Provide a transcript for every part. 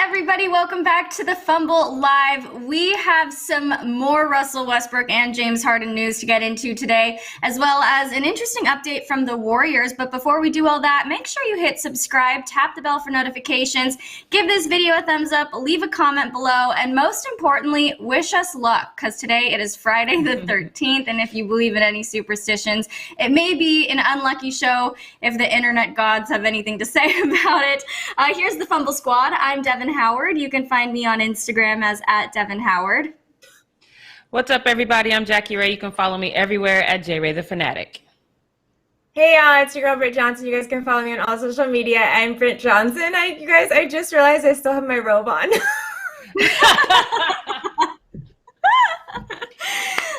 everybody, welcome back to the Fumble Live. We have some more Russell Westbrook and James Harden news to get into today, as well as an interesting update from the Warriors. But before we do all that, make sure you hit subscribe, tap the bell for notifications, give this video a thumbs up, leave a comment below, and most importantly, wish us luck, because today it is Friday the 13th, and if you believe in any superstitions, it may be an unlucky show if the internet gods have anything to say about it. Here's the Fumble Squad. I'm Devin Howard. You can find me on Instagram as @DevinHoward. What's up, everybody? I'm Jackie Ray. You can follow me everywhere at JRayTheFanatic. Hey, y'all, it's your girl, Britt Johnson. You guys can follow me on all social media. I'm Britt Johnson. I just realized I still have my robe on. Leave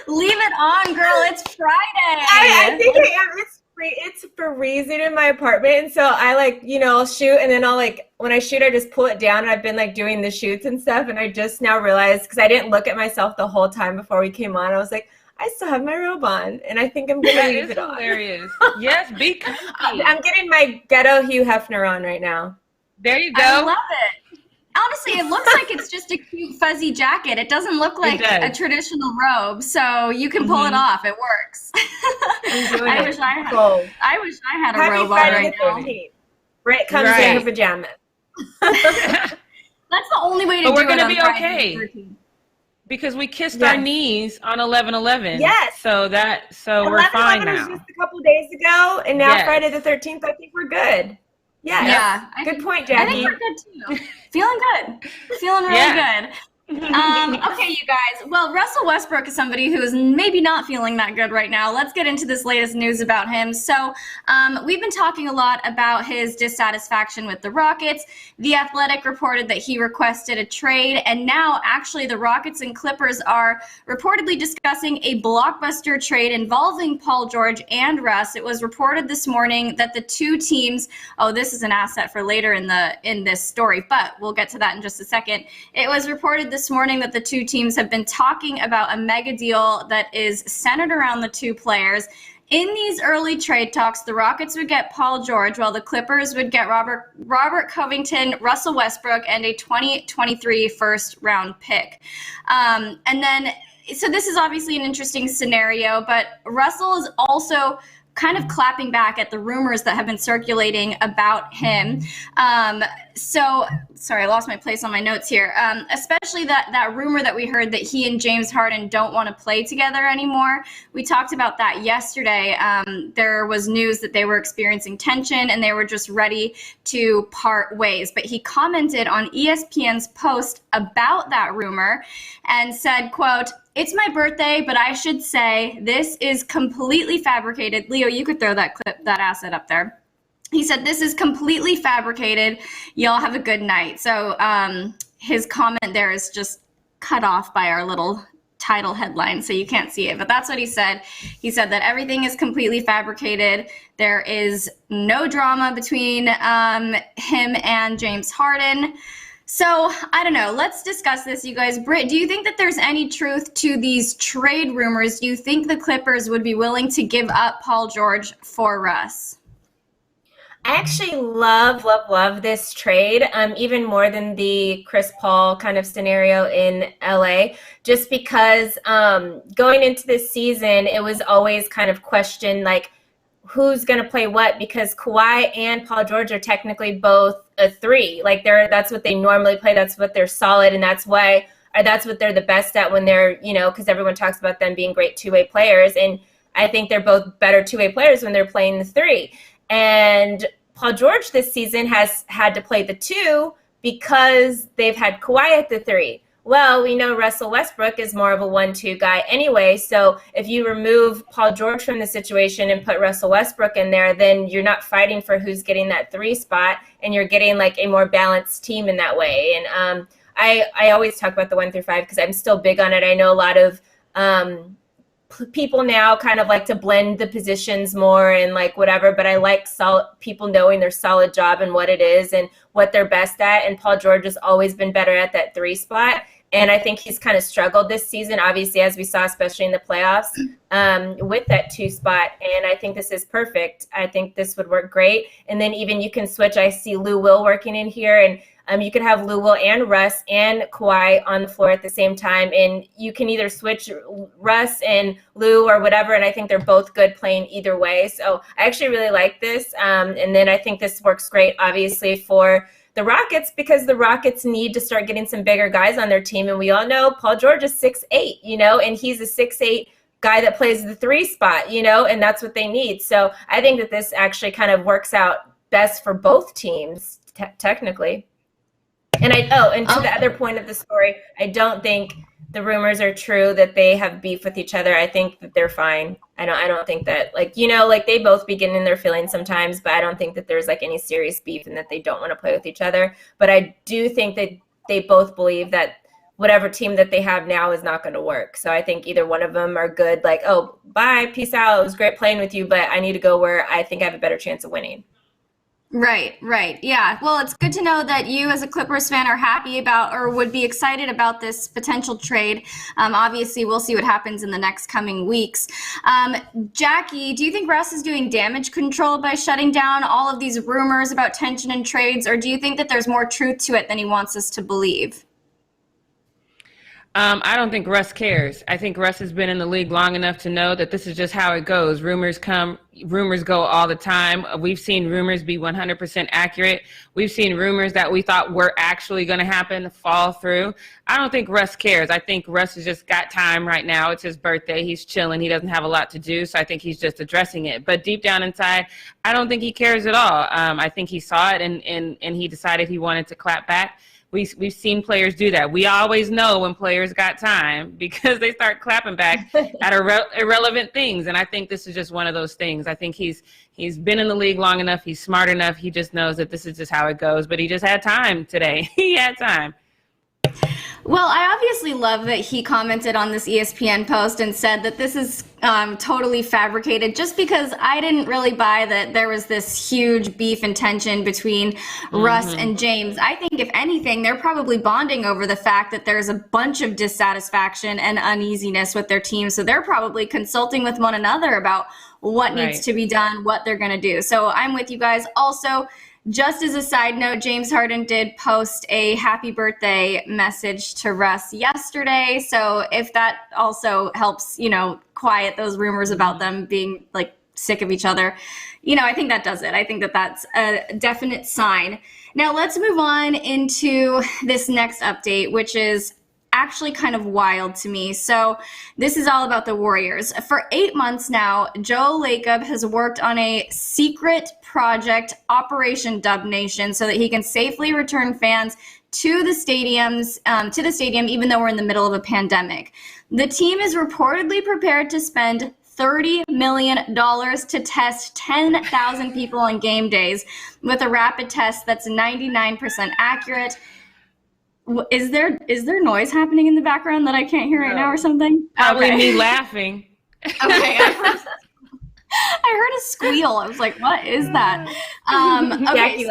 it on, girl. It's Friday. I think I am. It's freezing in my apartment, and so I'll shoot, and then when I shoot, I just pull it down, and I've been doing the shoots and stuff, and I just now realized, because I didn't look at myself the whole time before we came on, I was like, I still have my robe on, and I think I'm gonna leave it on. That is hilarious. Yes, be comfy. I'm getting my ghetto Hugh Hefner on right now. There you go. I love it. Honestly, it looks like it's just a cute fuzzy jacket. It doesn't look like a traditional robe, so you can pull it off. It works. I wish I had a robe on right now. Britt comes in her pajamas. That's the only way to do it. But we're gonna be Friday okay because we kissed our knees on 11/11. Yes. So we're fine now. Was just a couple days ago, and now Friday the 13th. I think we're good. Yeah. Good point, Jackie. I think we're good too. Feeling good. Feeling really good. Okay, you guys. Well, Russell Westbrook is somebody who is maybe not feeling that good right now. Let's get into this latest news about him. So we've been talking a lot about his dissatisfaction with the Rockets. The Athletic reported that he requested a trade, and now actually the Rockets and Clippers are reportedly discussing a blockbuster trade involving Paul George and Russ. It was reported this morning that the two teams, this is an asset for later in this story, but we'll get to that in just a second. It was reported this morning that the two teams have been talking about a mega deal that is centered around the two players. In these early trade talks, the Rockets would get Paul George, while the Clippers would get Robert Covington, Russell Westbrook, and a 2023 first-round pick. So this is obviously an interesting scenario, but Russell is also kind of clapping back at the rumors that have been circulating about him. Sorry, I lost my place on my notes here. Especially that rumor that we heard that he and James Harden don't want to play together anymore. We talked about that yesterday. There was news that they were experiencing tension and they were just ready to part ways. But he commented on ESPN's post about that rumor and said, quote, "It's my birthday, but I should say this is completely fabricated." Leo, you could throw that asset up there. He said, "This is completely fabricated. Y'all have a good night." So his comment there is just cut off by our little title headline, so you can't see it. But that's what he said. He said that everything is completely fabricated. There is no drama between him and James Harden. So, I don't know. Let's discuss this, you guys. Britt, do you think that there's any truth to these trade rumors? Do you think the Clippers would be willing to give up Paul George for Russ? I actually love this trade, even more than the Chris Paul kind of scenario in LA, just because going into this season, it was always kind of questioned, who's going to play what, because Kawhi and Paul George are technically both a three. That's what they normally play. That's what they're solid, and that's what they're the best at when they're, because everyone talks about them being great two-way players, and I think they're both better two-way players when they're playing the three. And Paul George this season has had to play the two because they've had Kawhi at the three. Well, we know Russell Westbrook is more of a 1-2 guy anyway, so if you remove Paul George from the situation and put Russell Westbrook in there, then you're not fighting for who's getting that three spot, and you're getting a more balanced team in that way. And I always talk about the 1 through 5 because I'm still big on it. I know a lot of people now kind of like to blend the positions more and whatever, but I like solid people knowing their solid job and what it is and what they're best at. And Paul George has always been better at that three spot. And I think he's kind of struggled this season, obviously, as we saw, especially in the playoffs, with that two spot. And I think this is perfect. I think this would work great. And then even you can switch. I see Lou Will working in here. And You could have Lou Will and Russ and Kawhi on the floor at the same time, and you can either switch Russ and Lou or whatever, and I think they're both good playing either way. So I actually really like this, and then I think this works great, obviously, for the Rockets, because the Rockets need to start getting some bigger guys on their team, and we all know Paul George is 6'8", and he's a 6'8" guy that plays the 3 spot, and that's what they need. So I think that this actually kind of works out best for both teams, technically. And to the other point of the story, I don't think the rumors are true that they have beef with each other. I think that they're fine. I don't think that, they both be getting in their feelings sometimes, but I don't think that there's any serious beef and that they don't want to play with each other. But I do think that they both believe that whatever team that they have now is not going to work. So I think either one of them are good, oh, bye, peace out. It was great playing with you, but I need to go where I think I have a better chance of winning. Right. Yeah. Well, it's good to know that you as a Clippers fan are happy about or would be excited about this potential trade. Obviously, we'll see what happens in the next coming weeks. Jackie, do you think Russ is doing damage control by shutting down all of these rumors about tension and trades, or do you think that there's more truth to it than he wants us to believe? I don't think Russ cares. I think Russ has been in the league long enough to know that this is just how it goes. Rumors come, rumors go all the time. We've seen rumors be 100% accurate. We've seen rumors that we thought were actually going to happen fall through. I don't think Russ cares. I think Russ has just got time right now. It's his birthday. He's chilling. He doesn't have a lot to do, so I think he's just addressing it. But deep down inside, I don't think he cares at all. I think he saw it and he decided he wanted to clap back. We've seen players do that. We always know when players got time because they start clapping back at irrelevant things. And I think this is just one of those things. I think he's been in the league long enough. He's smart enough. He just knows that this is just how it goes. But he just had time today. He had time. Well, I obviously love that he commented on this ESPN post and said that this is totally fabricated, just because I didn't really buy that there was this huge beef and tension between Russ and James. I think, if anything, they're probably bonding over the fact that there's a bunch of dissatisfaction and uneasiness with their team. So they're probably consulting with one another about what needs to be done, what they're going to do. So I'm with you guys. Also, just as a side note, James Harden did post a happy birthday message to Russ yesterday. So if that also helps, quiet those rumors about them being sick of each other, I think that does it. I think that that's a definite sign. Now let's move on into this next update, which is actually kind of wild to me. So this is all about the Warriors. For 8 months now, Joe Lacob has worked on a secret project, Operation Dub Nation, so that he can safely return fans to the stadium, even though we're in the middle of a pandemic. The team is reportedly prepared to spend $30 million to test 10,000 people on game days with a rapid test that's 99% accurate. Is there noise happening in the background that I can't hear right now or something? Probably me laughing. Okay. I heard a squeal. I was like, what is that? Okay.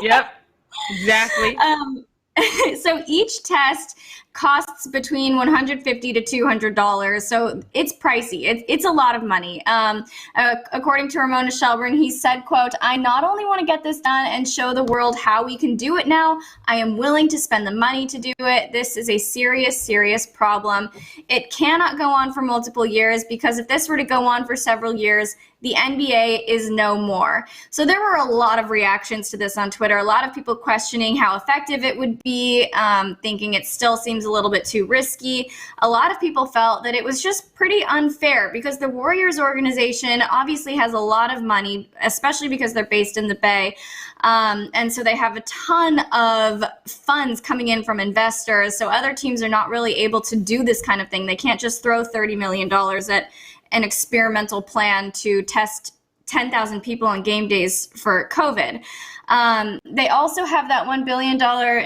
Yep. Exactly. So each test costs between $150 to $200, so it's pricey. It's a lot of money. According to Ramona Shelburne, he said, quote, "I not only want to get this done and show the world how we can do it now, I am willing to spend the money to do it. This is a serious, serious problem. It cannot go on for multiple years, because if this were to go on for several years, the NBA is no more." So there were a lot of reactions to this on Twitter. A lot of people questioning how effective it would be, thinking it still seems a little bit too risky. A lot of people felt that it was just pretty unfair, because the Warriors organization obviously has a lot of money, especially because they're based in the Bay. And so they have a ton of funds coming in from investors. So other teams are not really able to do this kind of thing. They can't just throw $30 million at an experimental plan to test 10,000 people on game days for COVID. They also have that $1 billion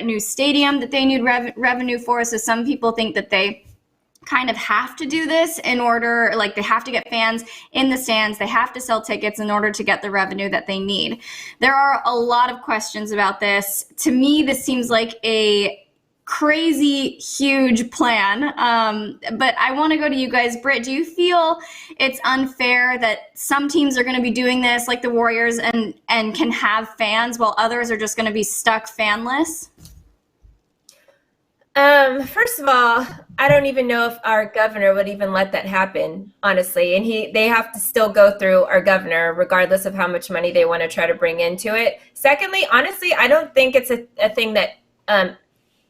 new stadium that they need revenue for. So some people think that they kind of have to do this in order, they have to get fans in the stands. They have to sell tickets in order to get the revenue that they need. There are a lot of questions about this. To me, this seems like a crazy huge plan. But I want to go to you guys. Britt, do you feel it's unfair that some teams are going to be doing this, like the Warriors, and can have fans, while others are just going to be stuck fanless? First of all, I don't even know if our governor would even let that happen, honestly. And they have to still go through our governor, regardless of how much money they want to try to bring into it. Secondly, honestly, I don't think it's a thing that,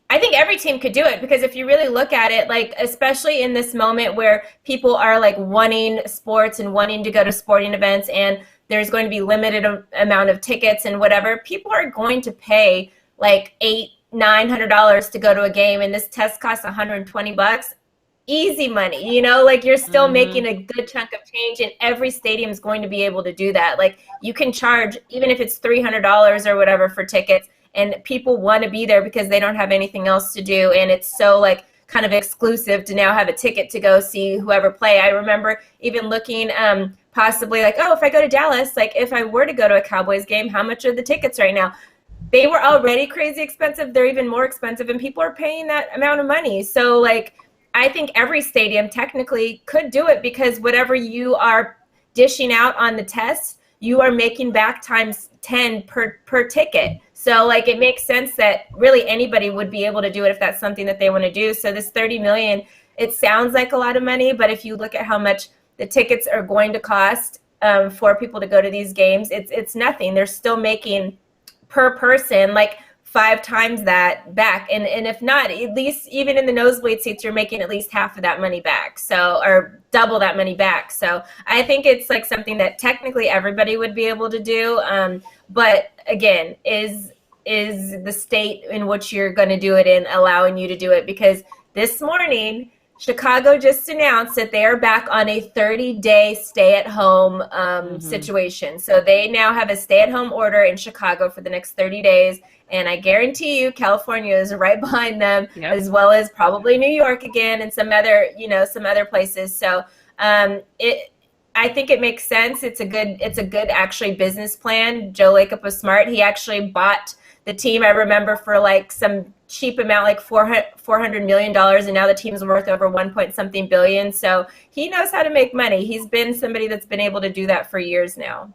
I think every team could do it, because if you really look at it, like, especially in this moment where people are like wanting sports and wanting to go to sporting events, and there's going to be limited amount of tickets and whatever, people are going to pay like $900 to go to a game, and this test costs $120. Easy money, like you're still making a good chunk of change, and every stadium is going to be able to do that. Like, you can charge, even if it's $300 or whatever for tickets, and people want to be there because they don't have anything else to do, and it's so like kind of exclusive to now have a ticket to go see whoever play. I remember even looking possibly like, oh, if I go to Dallas, like if I were to go to a Cowboys game, how much are the tickets right now? They were already crazy expensive. They're even more expensive, and people are paying that amount of money. So like, I think every stadium technically could do it, because whatever you are dishing out on the test, you are making back times 10 per ticket. So like, it makes sense that really anybody would be able to do it if that's something that they want to do. So this $30 million, it sounds like a lot of money, but if you look at how much the tickets are going to cost for people to go to these games, it's nothing. They're still making per person like 5 times that back, and if not, at least even in the nosebleed seats, you're making at least half of that money back, so, or double that money back. So I think it's like something that technically everybody would be able to do, but again, is the state in which you're going to do it in allowing you to do it? Because this morning Chicago just announced that they are back on a 30-day stay-at-home situation. So they now have a stay-at-home order in Chicago for the next 30 days. And I guarantee you California is right behind them, as well as probably New York again, and some other places. So I think it makes sense. It's a good actually business plan. Joe Lacob was smart. He actually bought the team, I remember, for like some cheap amount, like $400 million, and now the team's worth over 1 billion. So he knows how to make money. He's been somebody that's been able to do that for years now.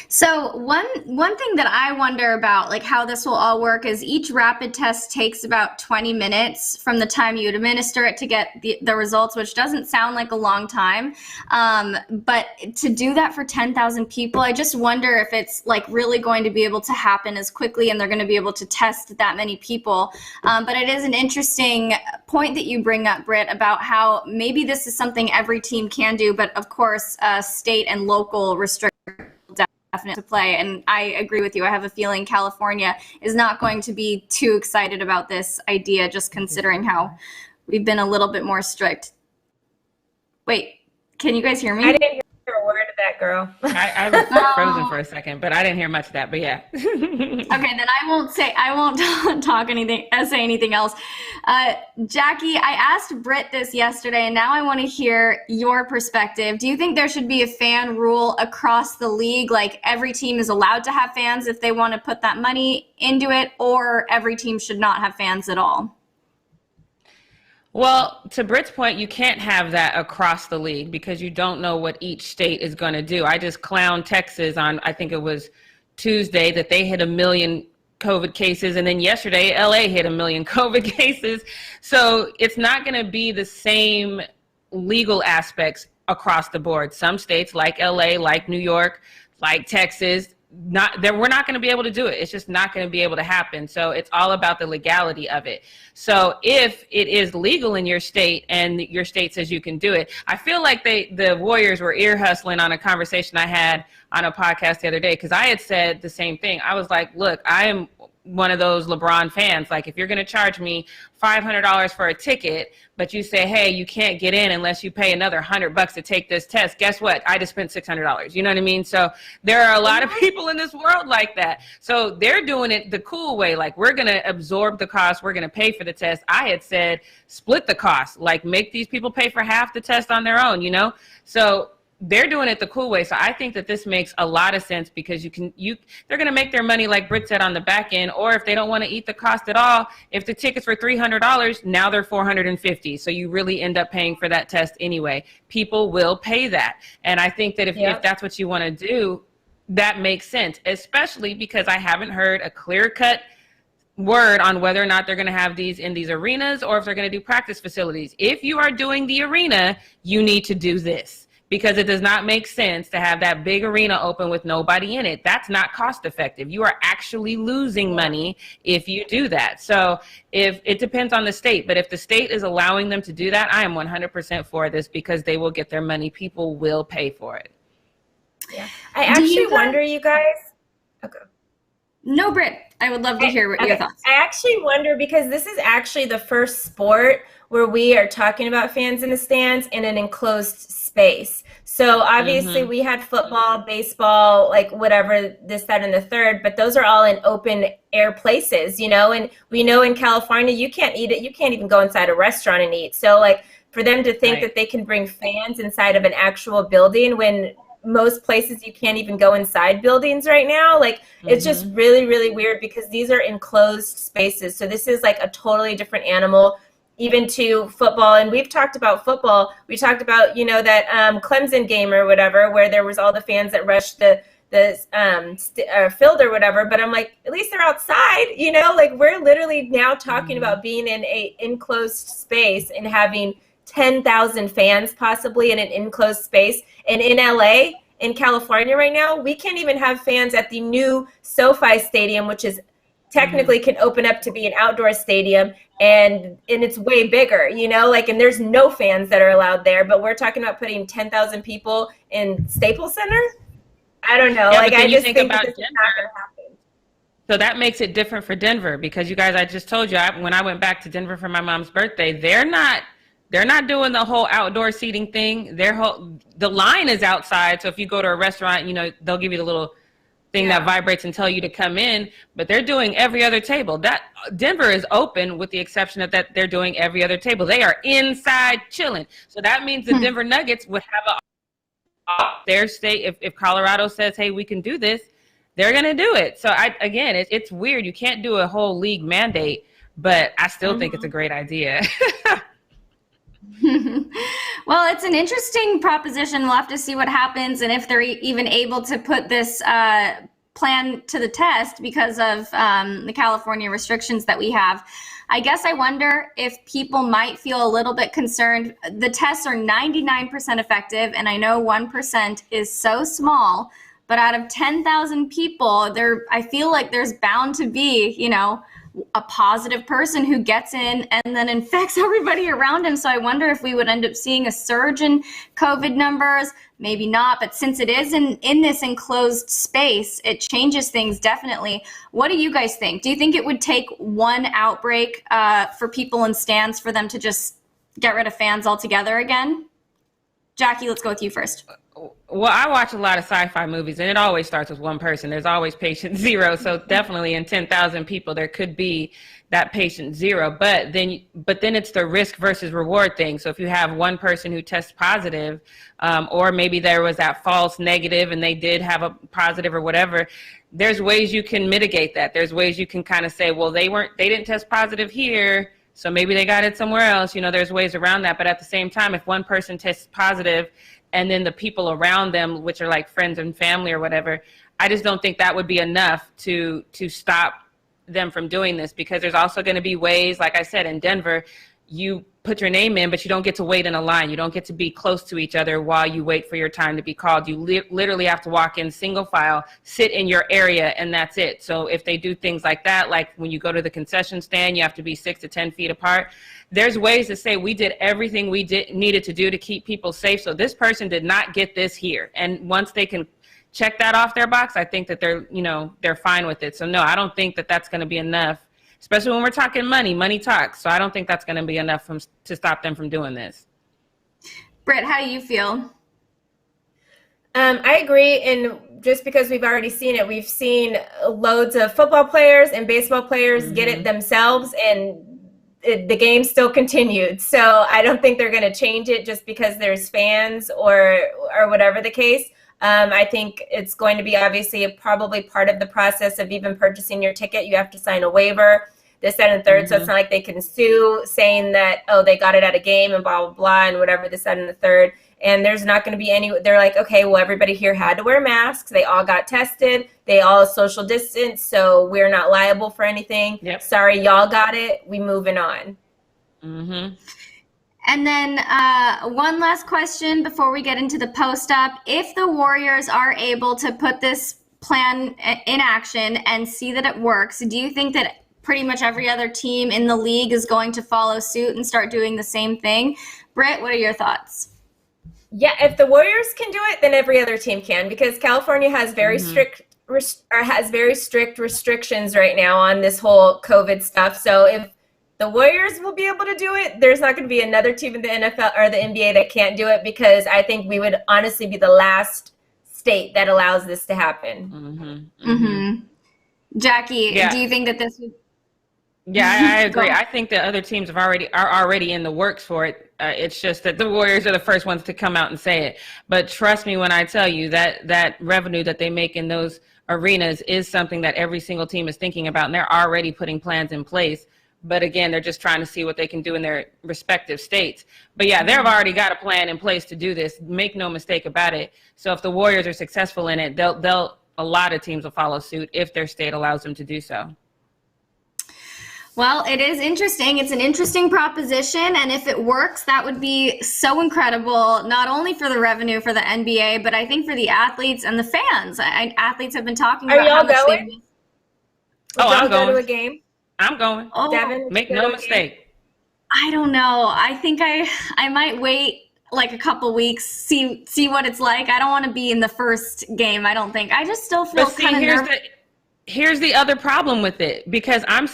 So one thing that I wonder about, like how this will all work, is each rapid test takes about 20 minutes from the time you administer it to get the results, which doesn't sound like a long time. But to do that for 10,000 people, I just wonder if it's like really going to be able to happen as quickly, and they're going to be able to test that many people. But it is an interesting point that you bring up, Britt, about how maybe this is something every team can do, but of course, state and local restrictions to play. And I agree with you. I have a feeling California is not going to be too excited about this idea, just considering how we've been a little bit more strict. Wait, can you guys hear me? I didn't hear a word of that, girl. I was frozen for a second, but I didn't hear much of that, but yeah. Okay, then I won't say anything else. Jackie, I asked Britt this yesterday, and now I want to hear your perspective. Do you think there should be a fan rule across the league, like every team is allowed to have fans if they want to put that money into it, or every team should not have fans at all? Well, to Britt's point, you can't have that across the league because you don't know what each state is going to do. I just clowned Texas on, I think it was Tuesday, that they hit 1 million COVID cases, and then yesterday LA hit 1 million COVID cases. So it's not going to be the same legal aspects across the board. Some states like LA, like New York, like Texas, we're not going to be able to do it. It's just not going to be able to happen. So it's all about the legality of it. So if it is legal in your state and your state says you can do it, I feel like the Warriors were ear hustling on a conversation I had on a podcast the other day, because I had said the same thing. I was like, look, I am one of those LeBron fans. Like, if you're going to charge me $500 for a ticket, but you say, hey, you can't get in unless you pay another $100 to take this test, guess what? I just spent $600. You know what I mean? So there are a lot of people in this world like that. So they're doing it the cool way. Like, we're going to absorb the cost. We're going to pay for the test. I had said, split the cost, like make these people pay for half the test on their own, you know? So they're doing it the cool way. So I think that this makes a lot of sense because they're going to make their money, like Britt said, on the back end. Or if they don't want to eat the cost at all, if the tickets were $300, now they're $450. So you really end up paying for that test anyway. People will pay that. And I think that if that's what you want to do, that makes sense, especially because I haven't heard a clear-cut word on whether or not they're going to have these in these arenas or if they're going to do practice facilities. If you are doing the arena, you need to do this. Because it does not make sense to have that big arena open with nobody in it. That's not cost effective. You are actually losing money if you do that. So if it depends on the state, but if the state is allowing them to do that, I am 100% for this because they will get their money. People will pay for it. Yeah. I actually wonder, you guys. Okay. No, Britt, I would love to hear what your thoughts. I actually wonder because this is actually the first sport where we are talking about fans in the stands in an enclosed space. So obviously we had football, baseball, like whatever, this, that, and the third, but those are all in open air places, you know, and we know in California, you can't eat it. You can't even go inside a restaurant and eat. So like for them to think that they can bring fans inside of an actual building when most places you can't even go inside buildings right now, like it's just really, really weird because these are enclosed spaces. So this is like a totally different animal. Even to football, and we've talked about football. We talked about, you know, that Clemson game or whatever, where there was all the fans that rushed the field or whatever. But I'm like, at least they're outside, you know. Like we're literally now talking about being in a enclosed space and having 10,000 fans possibly in an enclosed space. And in LA, in California right now, we can't even have fans at the new SoFi Stadium, which is technically can open up to be an outdoor stadium, and it's way bigger, you know, like, and there's no fans that are allowed there, but we're talking about putting 10,000 people in Staples Center. I don't know. Yeah, like, I just think about that this is not going to happen. So that makes it different for Denver because you guys, I just told you, when I went back to Denver for my mom's birthday, they're not doing the whole outdoor seating thing. The line is outside. So if you go to a restaurant, you know, they'll give you the little thing that vibrates and tell you to come in, but they're doing every other table. That Denver is open with the exception of that they're doing every other table. They are inside chilling. So that means the Denver Nuggets would have their state. If Colorado says, hey, we can do this, they're going to do it. So it's weird. You can't do a whole league mandate, but I still think it's a great idea. Well, it's an interesting proposition. We'll have to see what happens and if they're even able to put this plan to the test because of the California restrictions that we have. I guess I wonder if people might feel a little bit concerned. The tests are 99% effective, and I know 1% is so small, but out of 10,000 people, I feel like there's bound to be, you know, a positive person who gets in and then infects everybody around him. So I wonder if we would end up seeing a surge in COVID numbers. Maybe not, but since it is in this enclosed space, it changes things definitely. What do you guys think? Do you think it would take one outbreak for people in stands for them to just get rid of fans altogether again? Jackie, let's go with you first. Well, I watch a lot of sci-fi movies, and it always starts with one person. There's always patient zero. So definitely in 10,000 people, there could be that patient zero. But then it's the risk versus reward thing. So if you have one person who tests positive, or maybe there was that false negative and they did have a positive or whatever, there's ways you can mitigate that. There's ways you can kind of say, well, they didn't test positive here, so maybe they got it somewhere else. You know, there's ways around that. But at the same time, if one person tests positive and then the people around them, which are like friends and family or whatever, I just don't think that would be enough to stop them from doing this, because there's also going to be ways, like I said, in Denver, you put your name in, but you don't get to wait in a line. You don't get to be close to each other while you wait for your time to be called. You literally have to walk in single file, sit in your area, and that's it. So if they do things like that, like when you go to the concession stand, you have to be 6 to 10 feet apart. There's ways to say we did everything we needed to do to keep people safe. So this person did not get this here. And once they can check that off their box, I think that they're fine with it. So no, I don't think that that's going to be enough. Especially when we're talking money talks. So I don't think that's going to be enough to stop them from doing this. Britt, how do you feel? I agree. And just because we've already seen it, we've seen loads of football players and baseball players get it themselves. And the game still continued. So I don't think they're going to change it just because there's fans or whatever the case. I think it's going to be obviously probably part of the process of even purchasing your ticket. You have to sign a waiver, this, that, and third. So it's not like they can sue saying that, oh, they got it at a game and blah, blah, blah, and whatever, this, that, and the third. And there's not going to be any, they're like, okay, well, everybody here had to wear masks. They all got tested. They all social distance. So we're not liable for anything. Yep. Sorry, y'all got it. We moving on. Mm-hmm. And then one last question before we get into the post-up. If the Warriors are able to put this plan in action and see that it works, do you think that pretty much every other team in the league is going to follow suit and start doing the same thing? Britt, what are your thoughts? Yeah, if the Warriors can do it, then every other team can, because California has very strict restrictions right now on this whole COVID stuff. So if the Warriors will be able to do it, there's not going to be another team in the NFL or the NBA that can't do it, because I think we would honestly be the last state that allows this to happen. Jackie, do you think that this would... Yeah, I agree. I think that other teams are already in the works for it. It's just that the Warriors are the first ones to come out and say it. But trust me when I tell you that revenue that they make in those arenas is something that every single team is thinking about, and they're already putting plans in place. But again, they're just trying to see what they can do in their respective states. But yeah, they've already got a plan in place to do this. Make no mistake about it. So if the Warriors are successful in it, a lot of teams will follow suit if their state allows them to do so. Well, it is interesting. It's an interesting proposition, and if it works, that would be so incredible, not only for the revenue for the NBA, but I think for the athletes and the fans. Athletes have been talking about how much they miss. I'm going. Go to a game? I'm going. Oh, Devin, make no mistake. I don't know. I think I might wait like a couple weeks, see what it's like. I don't want to be in the first game, I don't think. I just still feel kind of nervous. Here's the other problem with it, because I'm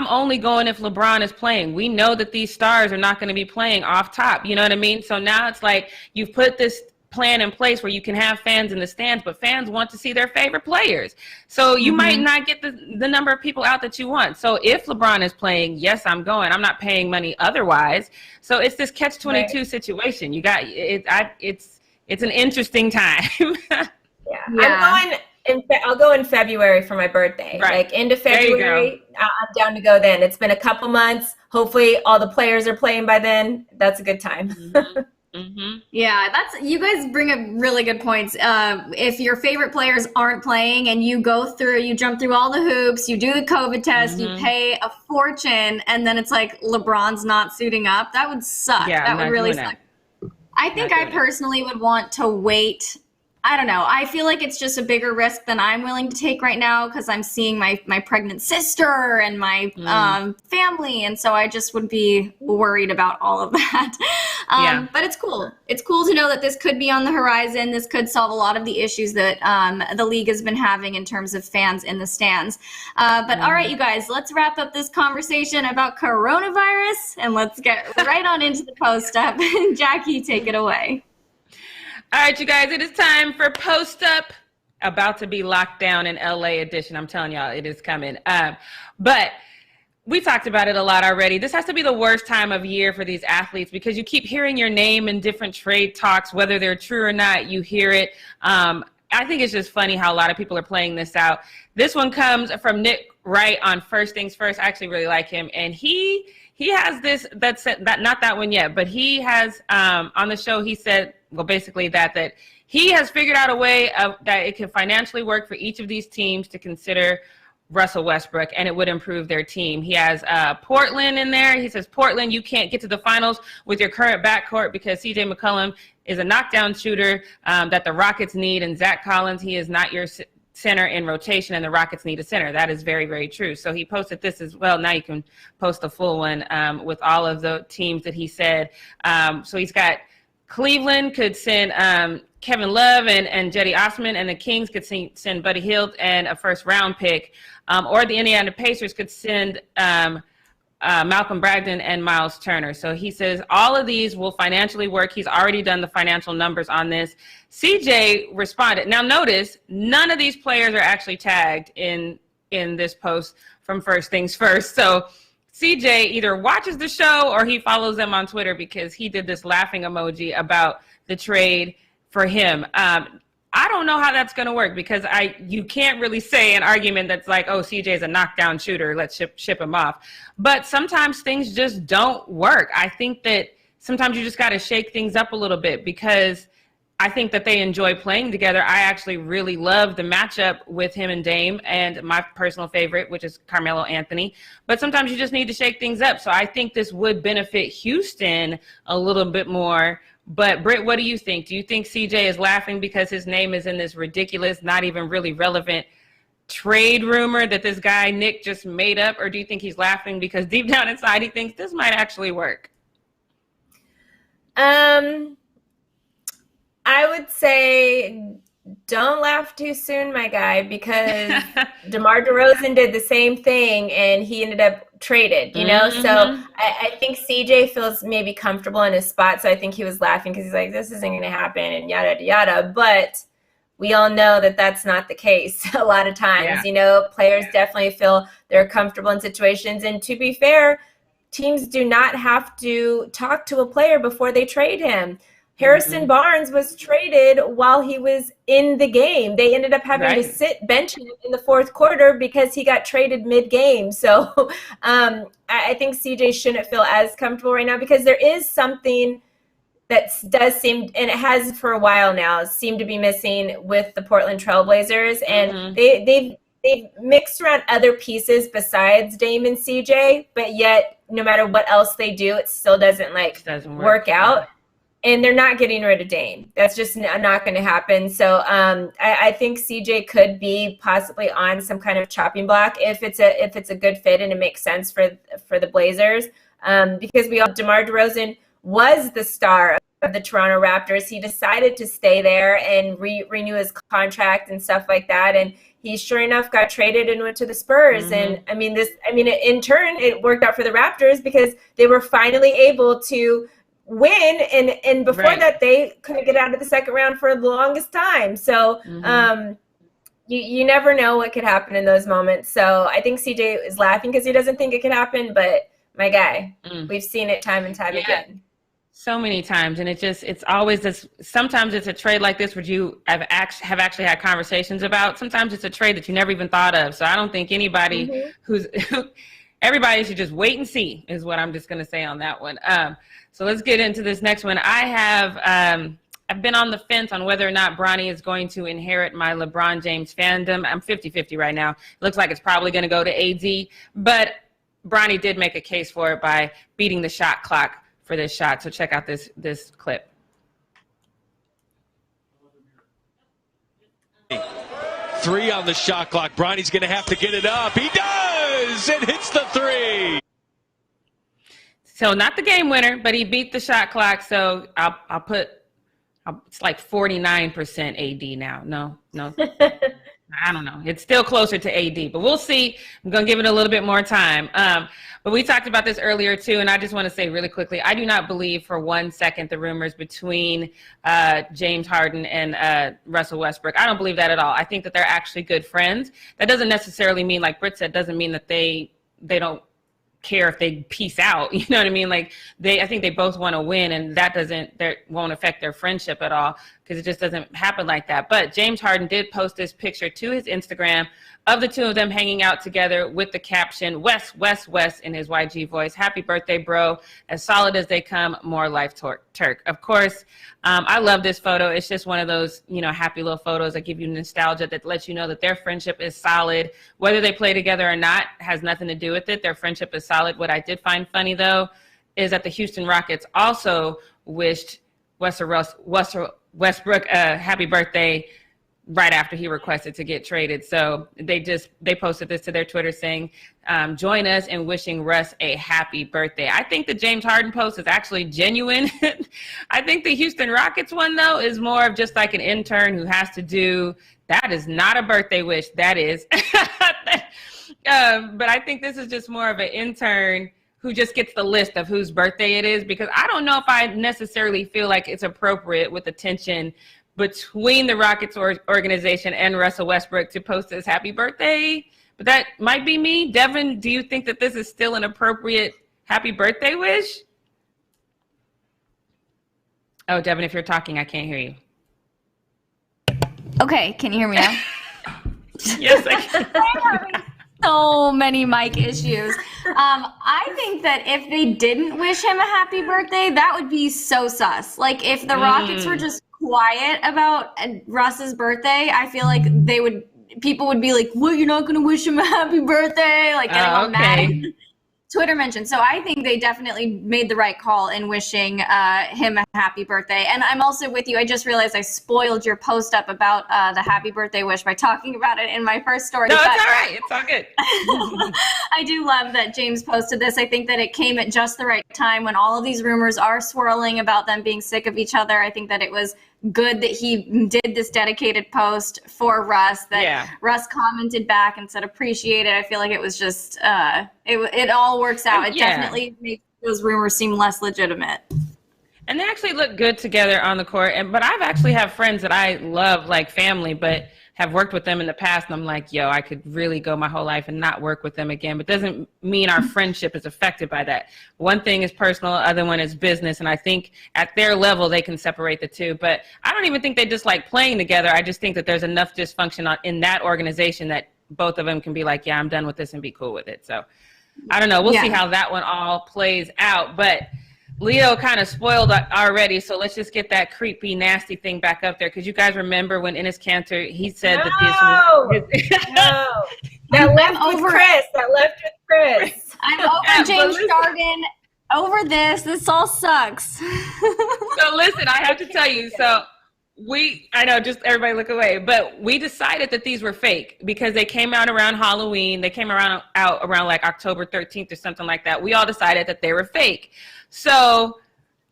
only going if LeBron is playing. We know that these stars are not going to be playing off top. You know what I mean? So now it's like you've put this plan in place where you can have fans in the stands, but fans want to see their favorite players. So you might not get the number of people out that you want. So if LeBron is playing, yes, I'm going. I'm not paying money otherwise. So it's this catch-22 situation. You got it. It's an interesting time. Yeah. I'll go in February for my birthday. Right. Like end of February, I'm down to go then. It's been a couple months. Hopefully all the players are playing by then. That's a good time. Yeah, you guys bring up really good points. If your favorite players aren't playing and you jump through all the hoops, you do the COVID test, you pay a fortune, and then it's like LeBron's not suiting up, that would suck. Yeah, that would really suck. I think I personally would want to wait. I don't know. I feel like it's just a bigger risk than I'm willing to take right now, because I'm seeing my pregnant sister and my family. And so I just would be worried about all of that. But it's cool. It's cool to know that this could be on the horizon. This could solve a lot of the issues that the league has been having in terms of fans in the stands. But all right, you guys, let's wrap up this conversation about coronavirus and let's get right on into the post-up. Jackie, take it away. All right, you guys, it is time for Post Up. About to be locked down in LA edition. I'm telling y'all, it is coming. But we talked about it a lot already. This has to be the worst time of year for these athletes, because you keep hearing your name in different trade talks, whether they're true or not, you hear it. I think it's just funny how a lot of people are playing this out. This one comes from Nick Wright on First Things First. I actually really like him. And he has this, not that one yet, but he has on the show, he said, well, basically that he has figured out a way that it can financially work for each of these teams to consider Russell Westbrook, and it would improve their team. He has Portland in there. He says, Portland, you can't get to the finals with your current backcourt because CJ McCollum is a knockdown shooter that the Rockets need, and Zach Collins, he is not your center in rotation, and the Rockets need a center. That is very, very true. So he posted this as well. Now you can post a full one with all of the teams that he said. So he's got Cleveland could send Kevin Love and Jetty Osman, and the Kings could send Buddy Hield and a first-round pick. Or the Indiana Pacers could send Malcolm Brogdon and Miles Turner. So he says all of these will financially work. He's already done the financial numbers on this. CJ responded. Now notice, none of these players are actually tagged in this post from First Things First. So CJ either watches the show or he follows them on Twitter, because he did this laughing emoji about the trade for him. I don't know how that's going to work, because you can't really say an argument that's like, oh, CJ's a knockdown shooter, let's ship him off. But sometimes things just don't work. I think that sometimes you just got to shake things up a little bit, because I think that they enjoy playing together. I actually really love the matchup with him and Dame, and my personal favorite, which is Carmelo Anthony. But sometimes you just need to shake things up. So I think this would benefit Houston a little bit more. But Britt, what do you think? Do you think CJ is laughing because his name is in this ridiculous, not even really relevant trade rumor that this guy Nick just made up? Or do you think he's laughing because deep down inside he thinks this might actually work? I would say don't laugh too soon, my guy, because DeMar DeRozan did the same thing and he ended up traded, you know? So I think CJ feels maybe comfortable in his spot. So I think he was laughing because he's like, this isn't going to happen and yada, yada. But we all know that that's not the case a lot of times. You know, players definitely feel they're comfortable in situations. And to be fair, teams do not have to talk to a player before they trade him. Harrison Barnes was traded while he was in the game. They ended up having to bench him in the fourth quarter because he got traded mid-game. So I think CJ shouldn't feel as comfortable right now, because there is something that does seem, and it has for a while now, seemed to be missing with the Portland Trailblazers. And they've mixed around other pieces besides Dame and CJ, but yet no matter what else they do, it still doesn't work out. And they're not getting rid of Dame. That's just not going to happen. So I think CJ could be possibly on some kind of chopping block if it's a good fit and it makes sense for the Blazers. Because DeMar DeRozan was the star of the Toronto Raptors. He decided to stay there and renew his contract and stuff like that. And he sure enough got traded and went to the Spurs. And in turn, it worked out for the Raptors because they were finally able to win, and before that they couldn't get out of the second round for the longest time. So you never know what could happen in those moments. So I think CJ is laughing because he doesn't think it could happen, but my guy, we've seen it time and time again. So many times, and it's always this. Sometimes it's a trade like this where you have actually had conversations about. Sometimes it's a trade that you never even thought of. So I don't think anybody everybody should just wait and see, is what I'm just going to say on that one. So let's get into this next one. I've been on the fence on whether or not Bronny is going to inherit my LeBron James fandom. I'm 50-50 right now. It looks like it's probably going to go to AD, but Bronny did make a case for it by beating the shot clock for this shot. So check out this clip. Three on the shot clock. Bronny's going to have to get it up. He does, and hits the three. So not the game winner, but he beat the shot clock. So I'll put it's like 49% AD now. No. I don't know. It's still closer to AD, but we'll see. I'm going to give it a little bit more time. But we talked about this earlier too, and I just want to say really quickly, I do not believe for 1 second the rumors between James Harden and Russell Westbrook. I don't believe that at all. I think that they're actually good friends. That doesn't necessarily mean, like Britt said, doesn't mean that they don't care if they peace out. You know what I mean? Like I think they both want to win, and that won't affect their friendship at all, because it just doesn't happen like that. But James Harden did post this picture to his Instagram of the two of them hanging out together with the caption, West, West, West, in his YG voice. Happy birthday, bro. As solid as they come, more life, Turk. Of course, I love this photo. It's just one of those, happy little photos that give you nostalgia, that lets you know that their friendship is solid. Whether they play together or not has nothing to do with it. Their friendship is solid. What I did find funny, though, is that the Houston Rockets also wished Westbrook happy birthday right after he requested to get traded. So they posted this to their Twitter saying, join us in wishing Russ a happy birthday. I think the James Harden post is actually genuine. I think the Houston Rockets one, though, is more of just like an intern who has to do, that is not a birthday wish, that is. But I think this is just more of an intern who just gets the list of whose birthday it is, because I don't know if I necessarily feel like it's appropriate with the tension between the Rockets organization and Russell Westbrook to post his happy birthday. but that might be me. Devin, do you think that this is still an appropriate happy birthday wish? Oh, Devin, if you're talking, I can't hear you. Okay, can you hear me now? Yes, I can. I'm having so many mic issues. I think that if they didn't wish him a happy birthday, that would be so sus. Like if the Rockets were just quiet about Russ's birthday, I feel like people would be like, "What? You're not going to wish him a happy birthday?" Like getting all mad. Twitter mentioned. So I think they definitely made the right call in wishing him a happy birthday. And I'm also with you. I just realized I spoiled your post up about the happy birthday wish by talking about it in my first story. No, it's all right. It's all good. I do love that James posted this. I think that it came at just the right time when all of these rumors are swirling about them being sick of each other. I think that it was good that he did this dedicated post for Russ, that Russ commented back and said appreciate it. I feel like it was just it all works out. It definitely makes those rumors seem less legitimate. And they actually look good together on the court. But I've actually have friends that I love like family, but have worked with them in the past. And I'm like, yo, I could really go my whole life and not work with them again. But doesn't mean our friendship is affected by that. One thing is personal, other one is business. And I think at their level, they can separate the two. But I don't even think they just like playing together. I just think that there's enough dysfunction in that organization that both of them can be like, yeah, I'm done with this and be cool with it. So I don't know. We'll see how that one all plays out. But Leo kind of spoiled already, so let's just get that creepy, nasty thing back up there. Because you guys remember when Enes Kanter, he said that this was... No, that left with Chris. That left with Chris. I'm over James Harden. Over this. This all sucks. So listen, I have to tell you. So I know, just everybody look away. But we decided that these were fake because they came out around Halloween. They came out around like October 13th or something like that. We all decided that they were fake. So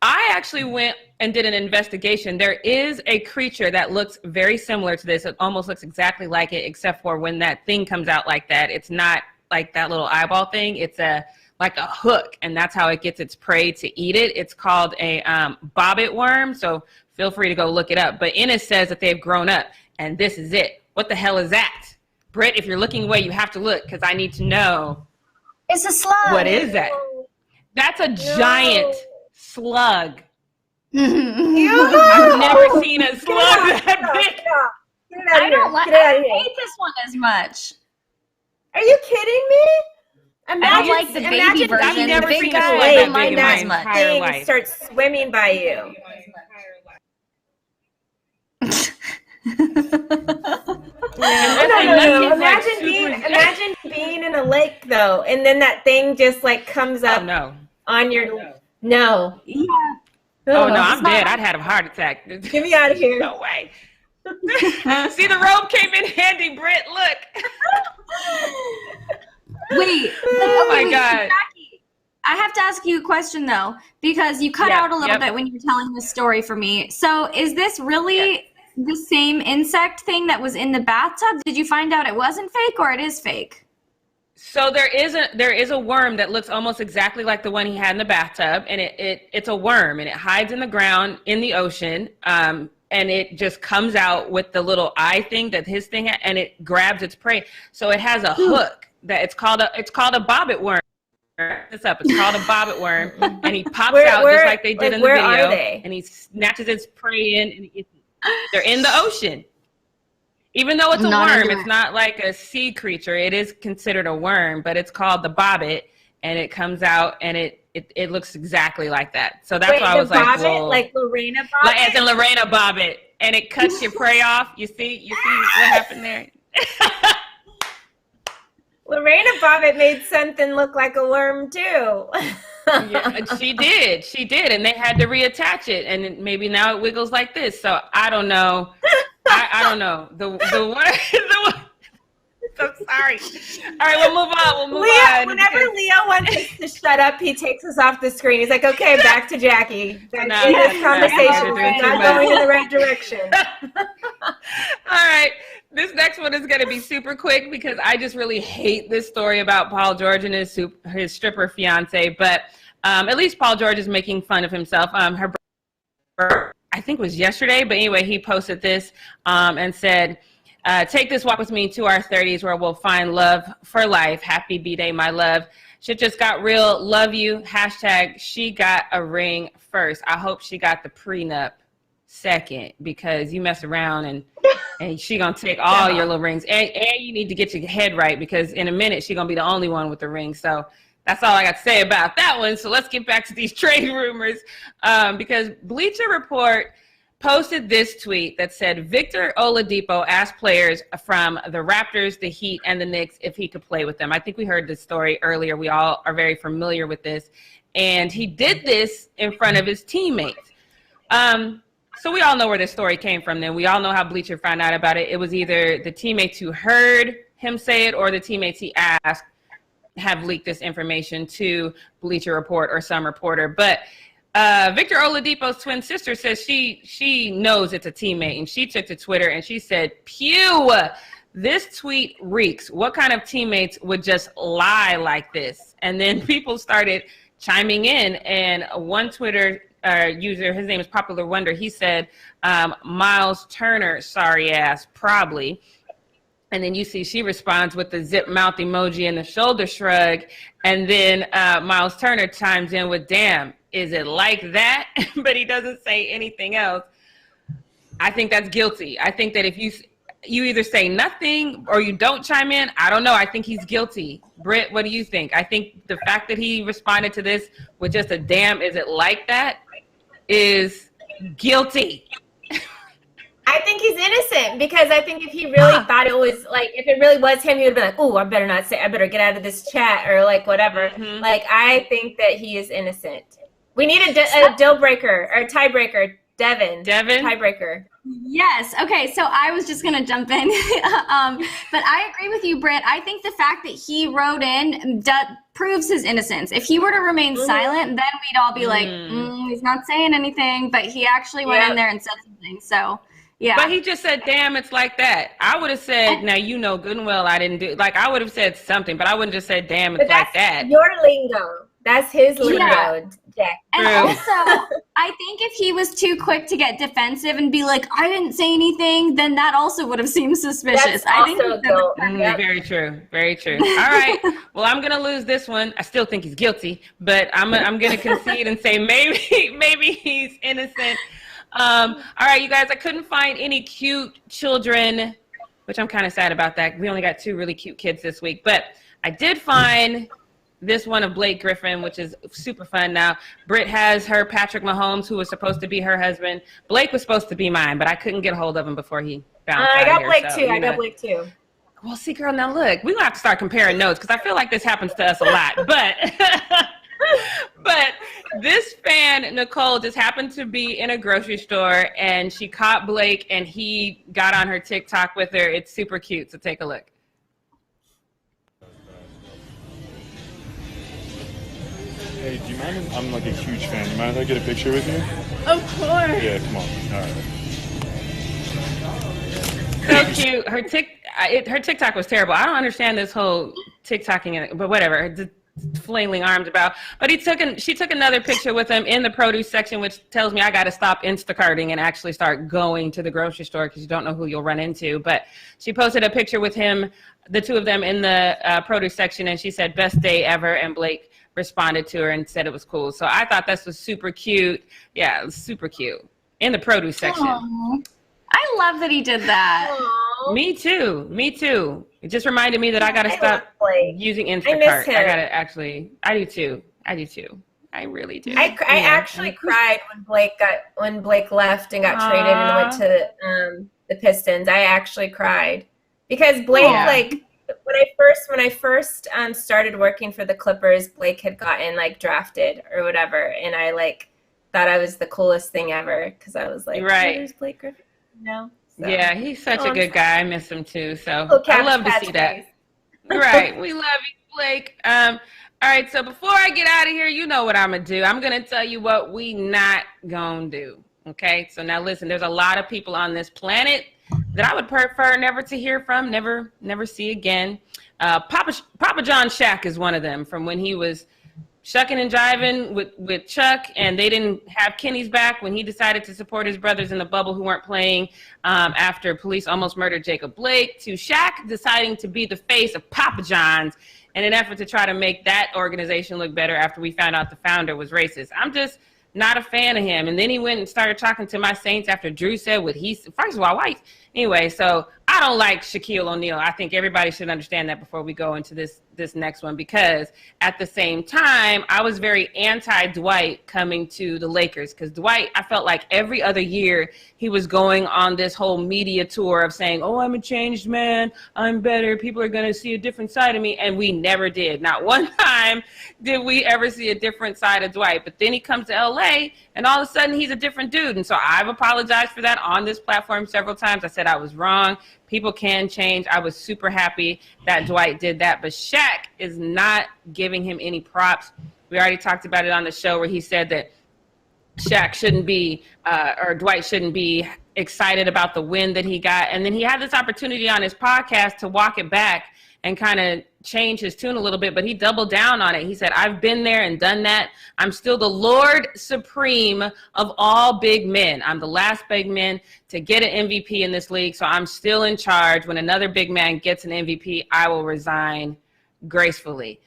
I actually went and did an investigation. There is a creature that looks very similar to this. It almost looks exactly like it, except for when that thing comes out like that, it's not like that little eyeball thing. It's like a hook, and that's how it gets its prey to eat it. It's called a bobbit worm, so feel free to go look it up. But Enes says that they've grown up, and this is it. What the hell is that? Britt, if you're looking away, you have to look, because I need to know. It's a slug. What is that? That's a giant slug. Ew. I've never seen a slug that big. I don't hate this one as much. Are you kidding me? I don't like the baby version. I've never the seen big a slug guy, that big in my entire life. Starts swimming by you. No. Imagine being in a lake though, and then that thing just like comes up on your no. Yeah. Oh no, I'm dead. I'd had a heart attack. Get me out of here. No way. See, the robe came in handy, Britt. Look. Wait. Oh my God. Jackie, I have to ask you a question though, because you cut out a little bit when you were telling this story for me. So is this really the same insect thing that was in the bathtub? Did you find out it wasn't fake, or it is fake? So there is a worm that looks almost exactly like the one he had in the bathtub, and it's a worm, and it hides in the ground in the ocean, and it just comes out with the little eye thing that his thing had, and it grabs its prey. So it has a hook that it's called a bobbit worm. It's called a bobbit worm, and he pops out just like they did in the video, and he snatches its prey in, and they're in the ocean. Even though it's a worm, it's not like a sea creature. It is considered a worm, but it's called the bobbit, and it comes out, and it looks exactly like that. So that's why I was like, well, like Lorena Bobbitt? Like as in Lorena Bobbitt, and it cuts your prey off. You see what happened there? Lorena Bobbitt made something look like a worm too. Yeah, she did, and they had to reattach it, and maybe now it wiggles like this. So I don't know. I don't know. The one. So sorry. All right, we'll move on. Whenever Leo wants us to shut up, he takes us off the screen. He's like, "Okay, back to Jackie. This conversation is not going in the right direction." All right. This next one is going to be super quick because I just really hate this story about Paul George and his stripper fiance. But at least Paul George is making fun of himself. Her birthday, I think, was yesterday. But anyway, he posted this and said, Take this walk with me to our 30s where we'll find love for life. Happy B-Day, my love. Shit just got real. Love you. Hashtag she got a ring first. I hope she got the prenup second, because you mess around and she gonna take all your little rings. And you need to get your head right, because in a minute she gonna be the only one with the ring. So that's all I got to say about that one. So let's get back to these trade rumors, because Bleacher Report posted this tweet that said Victor Oladipo asked players from the Raptors, the Heat, and the Knicks if he could play with them. I think we heard this story earlier. We all are very familiar with this. And he did this in front of his teammates. So we all know where this story came from then. We all know how Bleacher found out about it. It was either the teammates who heard him say it or the teammates he asked have leaked this information to Bleacher Report or some reporter. But Victor Oladipo's twin sister says she knows it's a teammate, and she took to Twitter and she said, "Pew, this tweet reeks. What kind of teammates would just lie like this?" And then people started chiming in, and one Twitter user, his name is Popular Wonder, he said, Miles Turner, sorry ass, probably. And then you see she responds with the zip mouth emoji and the shoulder shrug. And then Miles Turner chimes in with, "Damn, is it like that?" But he doesn't say anything else. I think that's guilty. I think that if you either say nothing or you don't chime in, I don't know. I think he's guilty. Britt, what do you think? I think the fact that he responded to this with just a "damn, is it like that?" is guilty. I think he's innocent, because I think if he really thought it was like, if it really was him, he would be like, "Oh, I better not say, I better get out of this chat," or like whatever. Mm-hmm. Like, I think that he is innocent. We need a deal breaker or tiebreaker. Devin, tiebreaker. Yes. Okay. So I was just going to jump in. But I agree with you, Britt. I think the fact that he wrote in proves his innocence. If he were to remain silent, then we'd all be like, he's not saying anything. But he actually went in there and said something. So, yeah. But he just said, "Damn, it's like that." I would have said, now you know good and well I didn't do, like, I would have said something, but I wouldn't just said, "Damn, it's like that." Your lingo. That's his lingo, Jack. And also, I think if he was too quick to get defensive and be like, "I didn't say anything," then that also would have seemed suspicious. I think very true. Very true. All right. Well, I'm going to lose this one. I still think he's guilty, but I'm going to concede and say maybe he's innocent. All right, you guys, I couldn't find any cute children, which I'm kind of sad about that. We only got 2 really cute kids this week, but I did find this one of Blake Griffin, which is super fun. Now, Britt has her Patrick Mahomes, who was supposed to be her husband. Blake was supposed to be mine, but I couldn't get a hold of him before he bounced out I got here, Blake so, too. I got Blake too. Well, see, girl, now look, we're going to have to start comparing notes, because I feel like this happens to us a lot. But but this fan, Nicole, just happened to be in a grocery store, and she caught Blake, and he got on her TikTok with her. It's super cute, so take a look. Hey, do you mind? I'm like a huge fan. Do you mind if I get a picture with you? Of course. Yeah, come on. All right. So cute. Her TikTok was terrible. I don't understand this whole TikToking, but whatever. The flailing arms about. But she took another picture with him in the produce section, which tells me I got to stop Instacarting and actually start going to the grocery store, because you don't know who you'll run into. But she posted a picture with him, the 2 of them in the produce section, and she said, "Best day ever," and Blake responded to her and said it was cool. So I thought this was super cute. Yeah, it was super cute. In the produce section. Aww. I love that he did that. Aww. Me too. It just reminded me that I got to stop using Instacart. I miss him. I do too. I really do. I actually cried when Blake left and got traded and went to the Pistons. I actually cried because Blake, like, when I first started working for the Clippers, Blake had gotten like drafted or whatever, and I like thought I was the coolest thing ever, because I was like, right. Where's Blake Griffin? No. So. Yeah, he's such a good guy. I miss him too. So Okay, I love to see that. Right. We love you, Blake. All right. So before I get out of here, you know what I'm going to do. I'm going to tell you what we not going to do. Okay. So now listen, there's a lot of people on this planet that I would prefer never to hear from, never see again. Papa John Shack is one of them, from when he was shucking and jiving with Chuck, and they didn't have Kenny's back when he decided to support his brothers in the bubble who weren't playing after police almost murdered Jacob Blake, to Shaq deciding to be the face of Papa John's in an effort to try to make that organization look better after we found out the founder was racist. I'm just not a fan of him. And then he went and started talking to my Saints after Drew said what he said. First of all, white. Anyway, so I don't like Shaquille O'Neal. I think everybody should understand that before we go into this next one, because at the same time, I was very anti-Dwight coming to the Lakers, because Dwight, I felt like every other year he was going on this whole media tour of saying, oh, I'm a changed man, I'm better, people are going to see a different side of me, and we never did. Not one time did we ever see a different side of Dwight. But then he comes to LA, and all of a sudden he's a different dude. And so I've apologized for that on this platform several times. I said I was wrong. People can change. I was super happy that Dwight did that. But Shaq is not giving him any props. We already talked about it on the show where he said that Shaq shouldn't be, or Dwight shouldn't be excited about the win that he got. And then he had this opportunity on his podcast to walk it back and kind of change his tune a little bit, but he doubled down on it. He said, I've been there and done that. I'm still the Lord Supreme of all big men. I'm the last big man to get an MVP in this league, so I'm still in charge. When another big man gets an MVP, I will resign gracefully.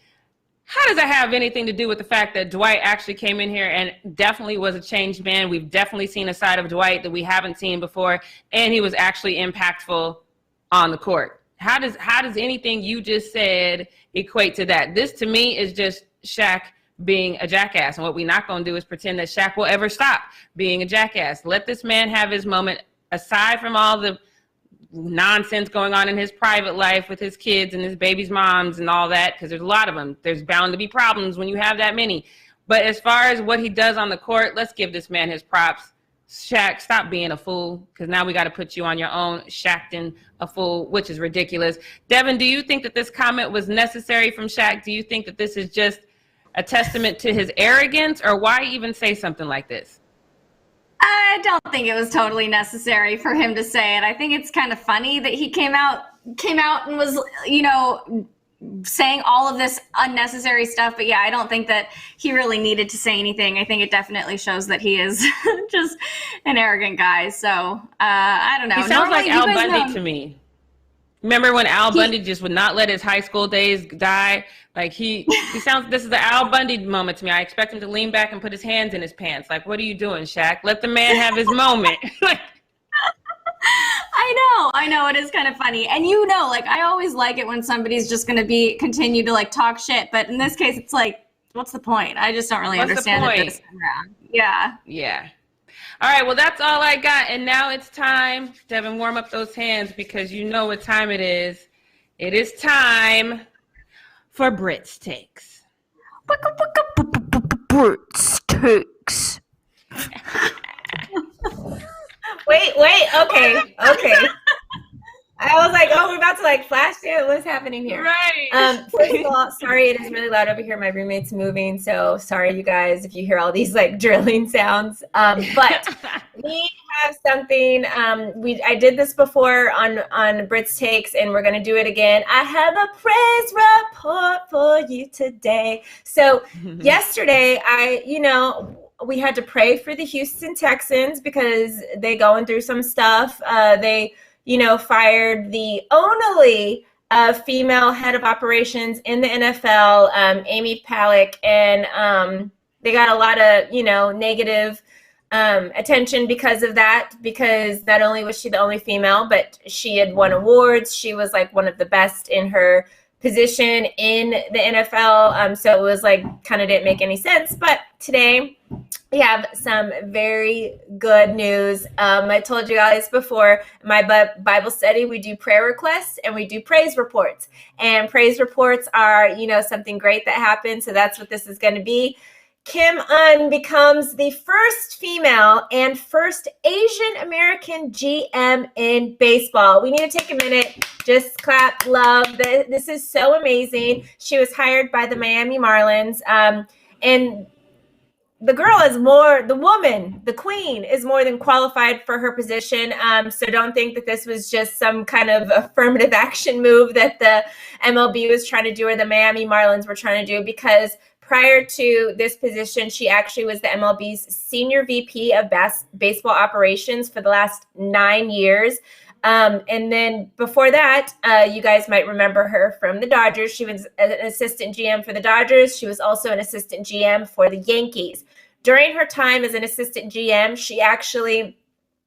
How does that have anything to do with the fact that Dwight actually came in here and definitely was a changed man? We've definitely seen a side of Dwight that we haven't seen before, and he was actually impactful on the court. How does anything you just said equate to that? This, to me, is just Shaq being a jackass. And what we're not going to do is pretend that Shaq will ever stop being a jackass. Let this man have his moment, aside from all the nonsense going on in his private life with his kids and his baby's moms and all that, because there's a lot of them. There's bound to be problems when you have that many. But as far as what he does on the court, let's give this man his props. Shaq, stop being a fool, because now we got to put you on your own, Shaqtin' a fool, which is ridiculous. Devin, do you think that this comment was necessary from Shaq? Do you think that this is just a testament to his arrogance, or why even say something like this? I don't think it was totally necessary for him to say it. I think it's kind of funny that he came out and was, saying all of this unnecessary stuff. But yeah, I don't think that he really needed to say anything. I think it definitely shows that he is just an arrogant guy. So I don't know. He sounds like Al Bundy to me. Remember when Al Bundy just would not let his high school days die? Like he sounds, this is the Al Bundy moment to me. I expect him to lean back and put his hands in his pants. Like, what are you doing, Shaq? Let the man have his moment. I know, it is kind of funny. And I always like it when somebody's just going to continue to talk shit. But in this case, it's like, what's the point? I just don't really understand it this time around. Yeah. Yeah. All right, well, that's all I got. And now it's time, Devin, warm up those hands, because you know what time it is. It is time for Brit's Takes. Brit's Takes. Wait, okay. I was like, oh, we're about to flash dance. What's happening here? Right. First of all, sorry, it is really loud over here. My roommate's moving, so sorry, you guys, if you hear all these drilling sounds. But we have something. I did this before on Brit's Takes, and we're gonna do it again. I have a Prez Report for you today. So yesterday, we had to pray for the Houston Texans because they going through some stuff. They fired the only female head of operations in the NFL, Amy Palak, and they got a lot of, negative attention because of that, because not only was she the only female, but she had won awards. She was one of the best in her position in the NFL. So it was kind of didn't make any sense. But today we have some very good news. I told you guys before, my Bible study, we do prayer requests and we do praise reports. And praise reports are, something great that happened. So that's what this is going to be. Kim Un becomes the first female and first Asian American GM in baseball. We need to take a minute, just clap, love. This is so amazing. She was hired by the Miami Marlins. And the girl is the queen is more than qualified for her position. So don't think that this was just some kind of affirmative action move that the MLB was trying to do or the Miami Marlins were trying to do, because prior to this position, she actually was the MLB's senior VP of baseball operations for the last 9 years. And then before that, you guys might remember her from the Dodgers. She was an assistant GM for the Dodgers. She was also an assistant GM for the Yankees. During her time as an assistant GM, she actually,